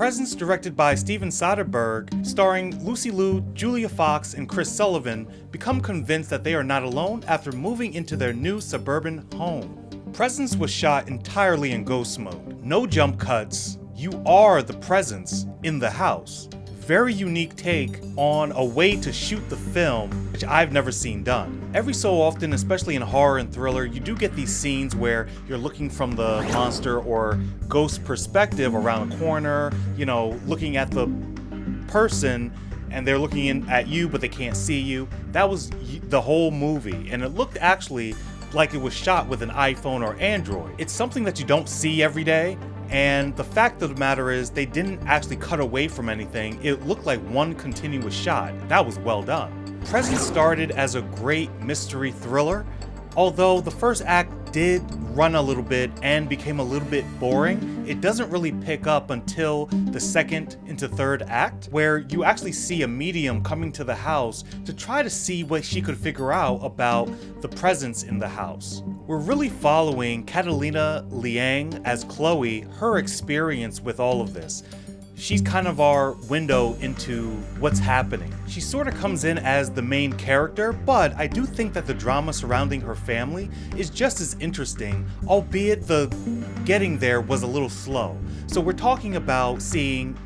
Presents, directed by Steven Soderbergh, starring Lucy Liu, Julia Fox, and Chris Sullivan, become convinced that they are not alone after moving into their new suburban home. Presents was shot entirely in ghost mode. No jump cuts. You are the presence in the house. Very unique take on a way to shoot the film, which I've never seen done. Every so often, especially in horror and thriller, you do get these scenes where you're looking from the monster or ghost perspective around a corner, looking at the person and they're looking in at you but they can't see you. That was the whole movie, and it looked actually like it was shot with an iPhone or Android. It's something that you don't see every day. And the fact of the matter is, they didn't actually cut away from anything. It looked like one continuous shot. That was well done. Presence started as a great mystery thriller, although the first act did run a little bit and became a little bit boring. It doesn't really pick up until the second into third act, where you actually see a medium coming to the house to try to see what she could figure out about the presence in the house. We're really following Catalina Liang as Chloe, her experience with all of this. She's kind of our window into what's happening. She sort of comes in as the main character, but I do think that the drama surrounding her family is just as interesting, albeit the getting there was a little slow. So we're talking about seeing,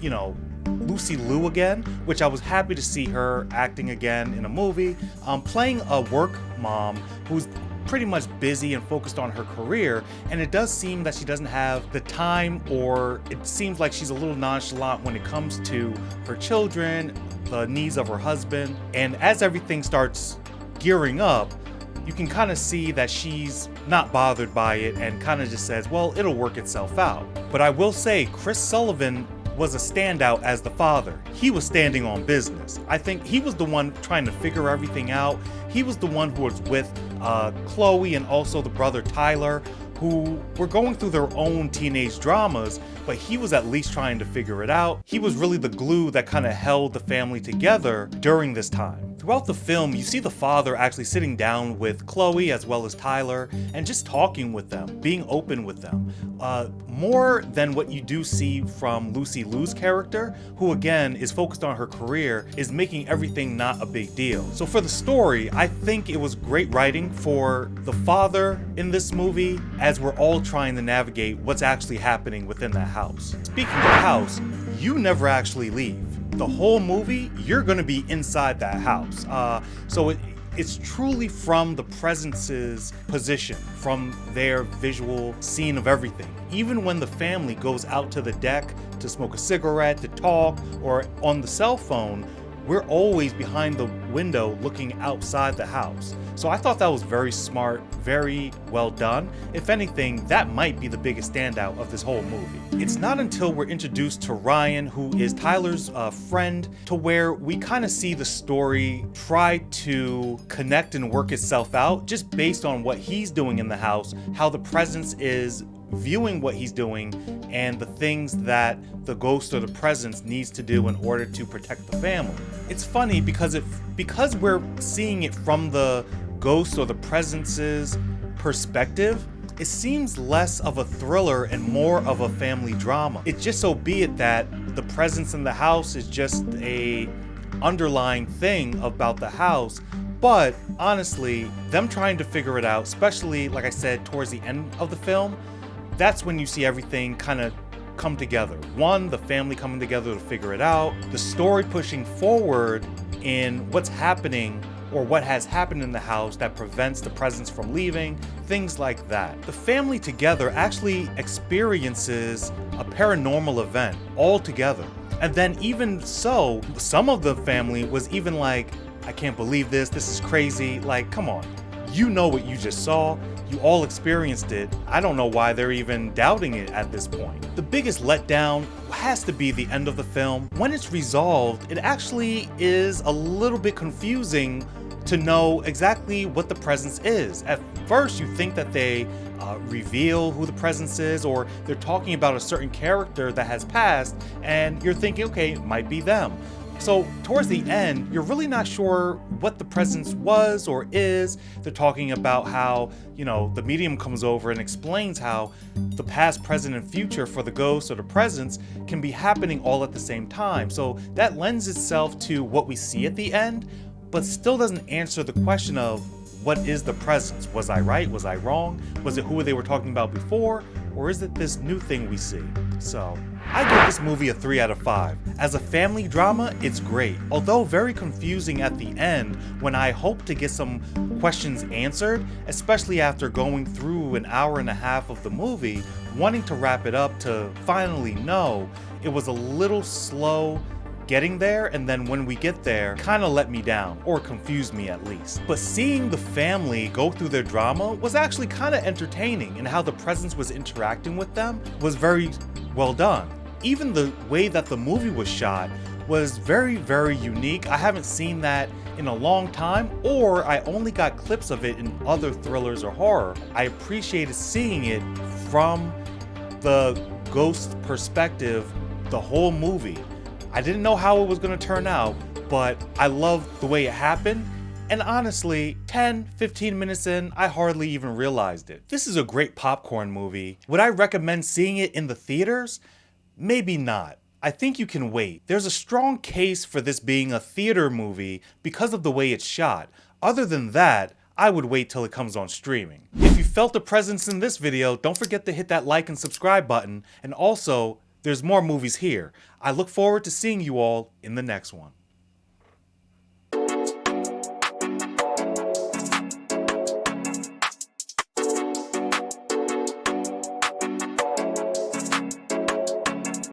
Lucy Liu again, which I was happy to see her acting again in a movie, playing a work mom who's pretty much busy and focused on her career, and it does seem that she doesn't have the time, or it seems like she's a little nonchalant when it comes to her children, the needs of her husband. And as everything starts gearing up, you can kind of see that she's not bothered by it and kind of just says, well, it'll work itself out. But I will say, Chris Sullivan was a standout as the father. He was standing on business. I think he was the one trying to figure everything out. He was the one who was with Chloe and also the brother Tyler, who were going through their own teenage dramas, but he was at least trying to figure it out. He was really the glue that kind of held the family together during this time. Throughout the film, you see the father actually sitting down with Chloe as well as Tyler and just talking with them, being open with them. More than what you do see from Lucy Liu's character, who again is focused on her career, is making everything not a big deal. So for the story, I think it was great writing for the father in this movie, as we're all trying to navigate what's actually happening within that house. Speaking of house, you never actually leave. The whole movie, you're gonna be inside that house. So it's truly from the presence's position, from their visual scene of everything. Even when the family goes out to the deck to smoke a cigarette, to talk, or on the cell phone, we're always behind the window looking outside the house. So I thought that was very smart, very well done. If anything, that might be the biggest standout of this whole movie. It's not until we're introduced to Ryan, who is Tyler's friend, to where we kind of see the story try to connect and work itself out just based on what he's doing in the house, how the presence is viewing what he's doing, and the things that the ghost or the presence needs to do in order to protect the family. It's funny because we're seeing it from the ghost or the presence's perspective, it seems less of a thriller and more of a family drama. It's just so be it that the presence in the house is just a underlying thing about the house. But honestly, them trying to figure it out, especially like I said towards the end of the film, that's when you see everything kind of come together. One, the family coming together to figure it out, the story pushing forward in what's happening or what has happened in the house that prevents the presence from leaving, things like that. The family together actually experiences a paranormal event all together. And then even so, some of the family was even like, I can't believe this is crazy. Like, come on, you know what you just saw. You all experienced it. I don't know why they're even doubting it at this point. The biggest letdown has to be the end of the film. When it's resolved, it actually is a little bit confusing to know exactly what the presence is. At first, you think that they reveal who the presence is, or they're talking about a certain character that has passed, and you're thinking, okay, it might be them. So towards the end, you're really not sure what the presence was or is. They're talking about how, the medium comes over and explains how the past, present, and future for the ghosts or the presence can be happening all at the same time. So that lends itself to what we see at the end, but still doesn't answer the question of what is the presence? Was I right? Was I wrong? Was it who they were talking about before? Or is it this new thing we see? So, I give this movie a 3 out of 5. As a family drama, it's great, although very confusing at the end when I hope to get some questions answered, especially after going through an hour and a half of the movie, wanting to wrap it up to finally know. It was a little slow getting there, and then when we get there, kinda let me down, or confused me at least. But seeing the family go through their drama was actually kinda entertaining, and how the presence was interacting with them was very well done. Even the way that the movie was shot was very, very unique. I haven't seen that in a long time, or I only got clips of it in other thrillers or horror. I appreciated seeing it from the ghost perspective the whole movie. I didn't know how it was going to turn out, but I loved the way it happened, and honestly, 10-15 minutes in, I hardly even realized it. This is a great popcorn movie. Would I recommend seeing it in the theaters? Maybe not. I think you can wait. There's a strong case for this being a theater movie because of the way it's shot. Other than that, I would wait till it comes on streaming. If you felt the presence in this video, don't forget to hit that like and subscribe button, and also, there's more movies here. I look forward to seeing you all in the next one.